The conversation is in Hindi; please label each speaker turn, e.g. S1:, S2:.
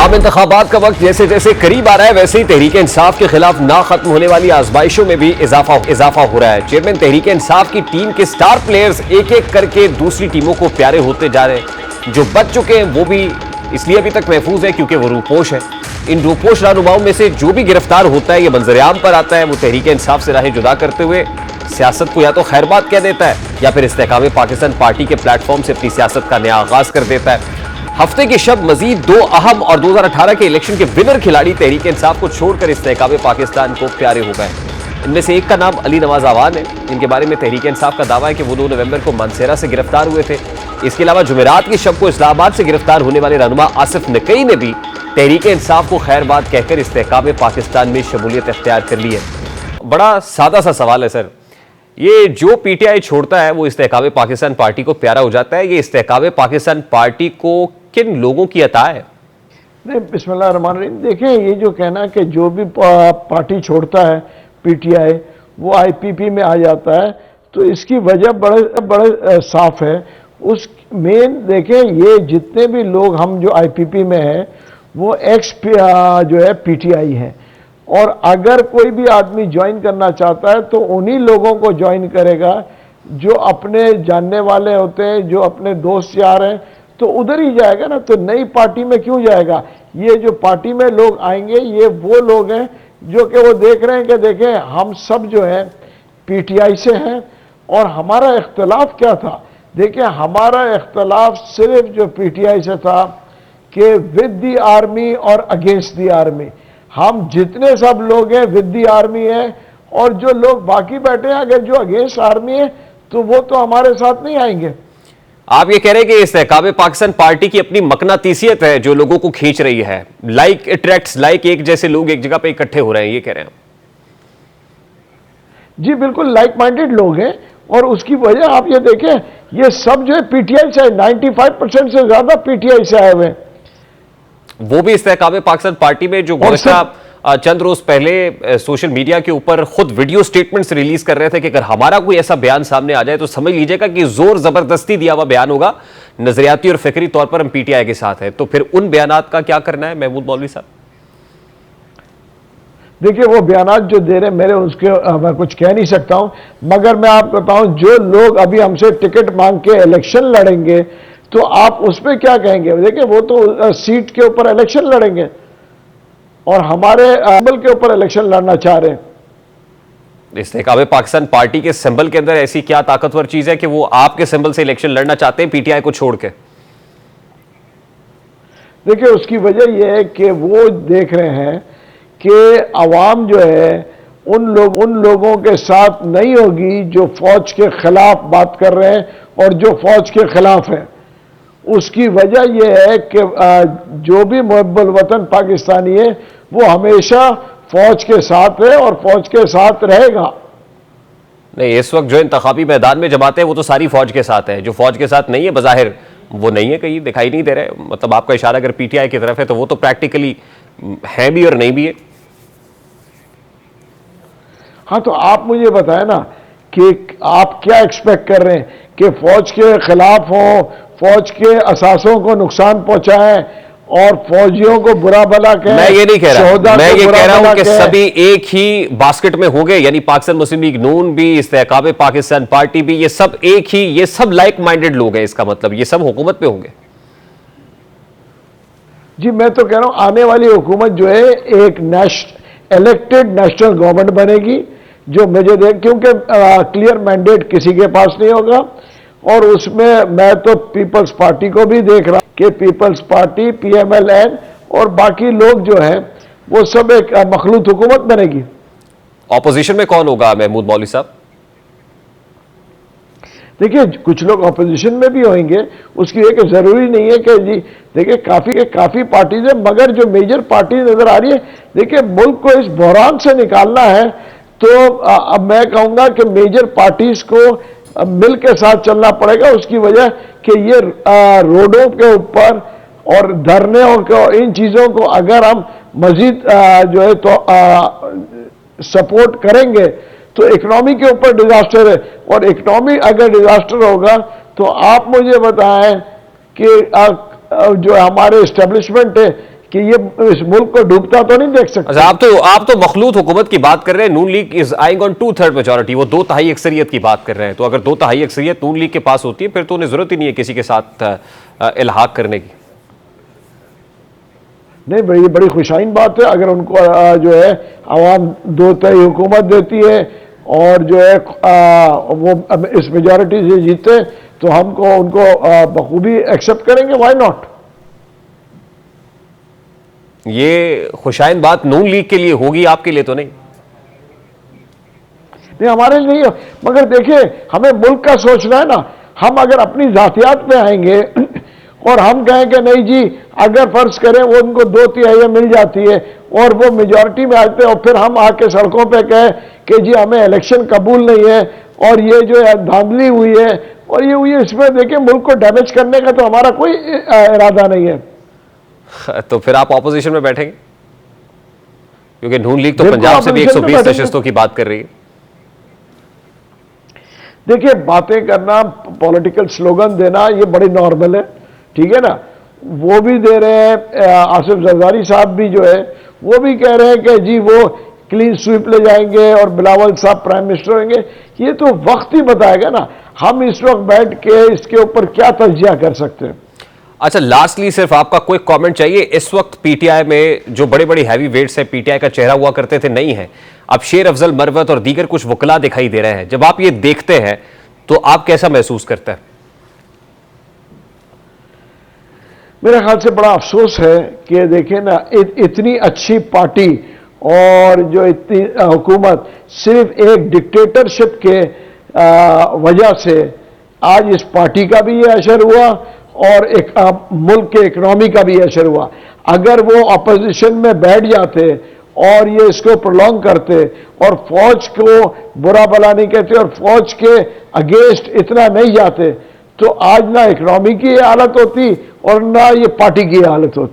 S1: आम इंतखाबात का वक्त जैसे जैसे करीब आ रहा है, वैसे ही तहरीक इंसाफ के खिलाफ ना खत्म होने वाली आजमाइशों में भी इजाफा हो रहा है। चेयरमैन तहरीक इंसाफ की टीम के स्टार प्लेयर्स एक एक करके दूसरी टीमों को प्यारे होते जा रहे हैं। जो बच चुके हैं वो भी इसलिए अभी तक महफूज है क्योंकि वो रूपोश है। इन रूपोश रहनुमाओं में से जो भी गिरफ्तार होता है, ये मंजर-ए-आम पर आता है, वो तहरीक इंसाफ से राहें जुदा करते हुए सियासत को या तो खैरबाद कह देता है या फिर इस्तेहकाम पाकिस्तान पार्टी के प्लेटफॉर्म से अपनी सियासत का नया आगाज कर देता है। हफ्ते की शब मजीद दो अहम और 2018 के इलेक्शन के विनर खिलाड़ी तहरीक इंसाफ को छोड़कर इस्तेहकाम पाकिस्तान को प्यारे हो गए। इनमें से एक का नाम अली नवाज आवान है। इनके बारे में तहरीक इंसाफ का दावा है कि वो 2 नवंबर को मानसेरा से गिरफ्तार हुए थे। इसके अलावा जुमेरात की शब को इस्लामाबाद से गिरफ्तार होने वाले रहनुमा आसिफ नकई ने भी तहरीक इंसाफ को खैरबाद कहकर इस्तेहकाम पाकिस्तान में शमूलियत इख्तियार कर ली है। बड़ा सादा सा सवाल है सर, ये जो पीटीआई छोड़ता है वो इस्तेहकाम पाकिस्तान पार्टी को प्यारा हो जाता है। ये इस्तेहकाम पाकिस्तान पार्टी को किन लोगों की अता है?
S2: नहीं, बिस्मिल्लाहिर्रहमानिर्रहीम। देखें, ये जो कहना कि जो भी पार्टी छोड़ता है पीटीआई वो आईपीपी में आ जाता है, तो इसकी वजह बड़े साफ है। उस मेन देखें, ये जितने भी लोग हम जो आईपीपी में हैं वो एक्स जो है पीटीआई है, और अगर कोई भी आदमी ज्वाइन करना चाहता है तो उन्हीं लोगों को ज्वाइन करेगा जो अपने जानने वाले होते हैं, जो अपने दोस्त यार हैं, तो उधर ही जाएगा ना। तो नई पार्टी में क्यों जाएगा? ये जो पार्टी में लोग आएंगे ये वो लोग हैं जो कि वो देख रहे हैं कि देखें हम सब जो है पीटीआई से हैं, और हमारा इख्तलाफ क्या था? देखिए, हमारा इख्तलाफ सिर्फ जो पीटीआई से था कि विद दी आर्मी और अगेंस्ट दी आर्मी। हम जितने सब लोग हैं विद दी आर्मी हैं, और जो लोग बाकी बैठे हैं अगर जो अगेंस्ट आर्मी है तो वो तो हमारे साथ नहीं आएंगे।
S1: आप ये कह रहे हैं कि इस्तेहकाम पाकिस्तान पार्टी की अपनी मकनातीसियत है जो लोगों को खींच रही है, लाइक अट्रैक्ट्स लाइक, एक जैसे लोग एक जगह पे इकट्ठे हो रहे हैं, ये कह रहे हैं?
S2: जी बिल्कुल, लाइक माइंडेड लोग हैं, और उसकी वजह आप ये देखें, ये सब जो है पीटीआई से, 95% से ज्यादा पीटीआई से आए हुए हैं।
S1: वो भी इस्तेहकाम पाकिस्तान पार्टी में जो चंद रोज पहले सोशल मीडिया के ऊपर खुद वीडियो स्टेटमेंट्स रिलीज कर रहे थे कि अगर हमारा कोई ऐसा बयान सामने आ जाए तो समझ लीजिएगा कि जोर जबरदस्ती दिया हुआ बयान होगा, नजरियाती और फिक्री तौर पर हम पीटीआई के साथ हैं। तो फिर उन बयानात का क्या करना है महमूद मौलवी साहब?
S2: देखिए, वो बयानात जो दे रहे मेरे उसके मैं कुछ कह नहीं सकता हूं, मगर मैं आपको बताऊं, जो लोग अभी हमसे टिकट मांग के इलेक्शन लड़ेंगे तो आप उस पर क्या कहेंगे? देखिए, वो तो सीट के ऊपर इलेक्शन लड़ेंगे और हमारे सिंबल के ऊपर इलेक्शन लड़ना चाह रहे हैं।
S1: इस्तेहकाम पाकिस्तान पार्टी के सिंबल के अंदर ऐसी क्या ताकतवर चीज है कि वो आपके सिंबल से इलेक्शन लड़ना चाहते हैं पीटीआई को छोड़ के?
S2: देखिए, उसकी वजह यह है कि वो देख रहे हैं कि अवाम जो है उन लोगों के साथ नहीं होगी जो फौज के खिलाफ बात कर रहे हैं और जो फौज के खिलाफ है। उसकी वजह यह है कि जो भी मुहब्बुल वतन पाकिस्तानी है वो हमेशा फौज के साथ है और फौज के साथ रहेगा।
S1: नहीं, इस वक्त जो इंतखाबी मैदान में जमाते हैं वो तो सारी फौज के साथ है। जो फौज के साथ नहीं है बज़ाहिर वो नहीं है, कहीं दिखाई नहीं दे रहे। मतलब आपका इशारा अगर पीटीआई की तरफ है तो वो तो प्रैक्टिकली है भी और नहीं भी है।
S2: हाँ, तो आप मुझे बताएं ना कि आप क्या एक्सपेक्ट कर रहे हैं कि फौज के खिलाफ हो, फौज के असासों को नुकसान पहुंचाएं और फौजियों को बुरा भला कहें?
S1: मैं ये नहीं कह रहा, मैं ये कह रहा हूं कि सभी एक ही बास्केट में होंगे, यानी पाकिस्तान मुस्लिम लीग नून भी, इस्तेहकाम पाकिस्तान पार्टी भी, ये सब एक ही, ये सब लाइक माइंडेड लोग हैं। इसका मतलब ये सब हुकूमत पे होंगे।
S2: जी, मैं तो कह रहा हूं आने वाली हुकूमत जो है एक इलेक्टेड नेशनल गवर्नमेंट बनेगी जो मुझे देख, क्योंकि क्लियर मैंडेट किसी के पास नहीं होगा, और उसमें मैं तो पीपल्स पार्टी को भी देख रहा कि पीपल्स पार्टी, पीएमएलएन और बाकी लोग जो हैं वो सब एक मखलूत हुकूमत बनेगी।
S1: ऑपोजिशन में कौन होगा महमूद मौलवी साहब?
S2: देखिए, कुछ लोग ऑपोजिशन में भी होंगे, उसकी एक जरूरी नहीं है कि जी, देखिए काफी पार्टीज है, मगर जो मेजर पार्टी नजर आ रही है, देखिए मुल्क को इस बहरान से निकालना है तो अब मैं कहूंगा कि मेजर पार्टीज को मिल के साथ चलना पड़ेगा। उसकी वजह कि ये रोडों के ऊपर और धरने और इन चीजों को अगर हम मजीद जो है तो सपोर्ट करेंगे तो इकोनॉमी के ऊपर डिजास्टर है, और इकोनॉमी अगर डिजास्टर होगा तो आप मुझे बताएं कि जो हमारे इस्टेब्लिशमेंट है कि ये इस मुल्क को डूबता तो नहीं देख सकते।
S1: अच्छा, आप तो मखलूत हुकूमत की बात कर रहे हैं। Noon league is eyeing on 2/3 majority, वो 2/3 अक्सरियत की बात कर रहे हैं। तो अगर 2/3 अक्सरियत नून लीग के पास होती है फिर तो उन्हें जरूरत ही नहीं है किसी के साथ इल्हाक करने की।
S2: नहीं भाई, ये बड़ी खुशाइन बात है अगर उनको जो है आवाम 2/3 हुकूमत देती है और जो है वो इस मेजॉरिटी से जीते तो हमको उनको बखूबी एक्सेप्ट करेंगे, व्हाई नॉट।
S1: ये खुशाइन बात नून लीग के लिए होगी, आपके लिए तो नहीं।
S2: नहीं, हमारे लिए नहीं है, मगर देखिए हमें मुल्क का सोचना है ना। हम अगर अपनी जातियात पे आएंगे और हम कहें कि नहीं जी, अगर फर्ज करें वो उनको 2/3 मिल जाती है और वो मेजॉरिटी में आते हैं और फिर हम आके सड़कों पे कहें कि जी हमें इलेक्शन कबूल नहीं है और ये जो है धांधली हुई है और ये हुई है, इसमें देखिए मुल्क को डैमेज करने का तो हमारा कोई इरादा नहीं है।
S1: तो फिर आप ऑपोजिशन में बैठेंगे, क्योंकि नून लीग तो
S2: बिल्कुल
S1: पंजाब से भी
S2: opposition में
S1: 120
S2: बैठेंगे।
S1: नशस्तों की बात कर रही है।
S2: देखिए बातें करना, पॉलिटिकल स्लोगन देना ये बड़ी नॉर्मल है, ठीक है ना। वो भी दे रहे हैं, आसिफ जरदारी साहब भी जो है वो भी कह रहे हैं कि जी वो क्लीन स्वीप ले जाएंगे और बिलावल साहब प्राइम मिनिस्टर होंगे। ये तो वक्त ही बताएगा ना, हम इस वक्त बैठ के इसके ऊपर क्या तज्जिया कर सकते हैं।
S1: अच्छा, लास्टली सिर्फ आपका कोई कमेंट चाहिए। इस वक्त पीटीआई में जो बड़े बड़े हैवी वेट्स हैं, पीटीआई का चेहरा हुआ करते थे, नहीं है। अब शेर अफजल मरवत और दीगर कुछ वकला दिखाई दे रहे हैं। जब आप ये देखते हैं तो आप कैसा महसूस करते हैं?
S2: मेरे ख्याल से बड़ा अफसोस है कि देखें ना, इतनी अच्छी पार्टी और जो इतनी हुकूमत सिर्फ एक डिक्टेटरशिप के वजह से आज इस पार्टी का भी ये असर हुआ और एक मुल्क के इकोनॉमी का भी असर हुआ। अगर वो अपोजिशन में बैठ जाते और ये इसको प्रोलॉन्ग करते और फौज को बुरा भला नहीं कहते और फौज के अगेंस्ट इतना नहीं जाते तो आज ना इकोनॉमी की हालत होती और ना ये पार्टी की हालत होती।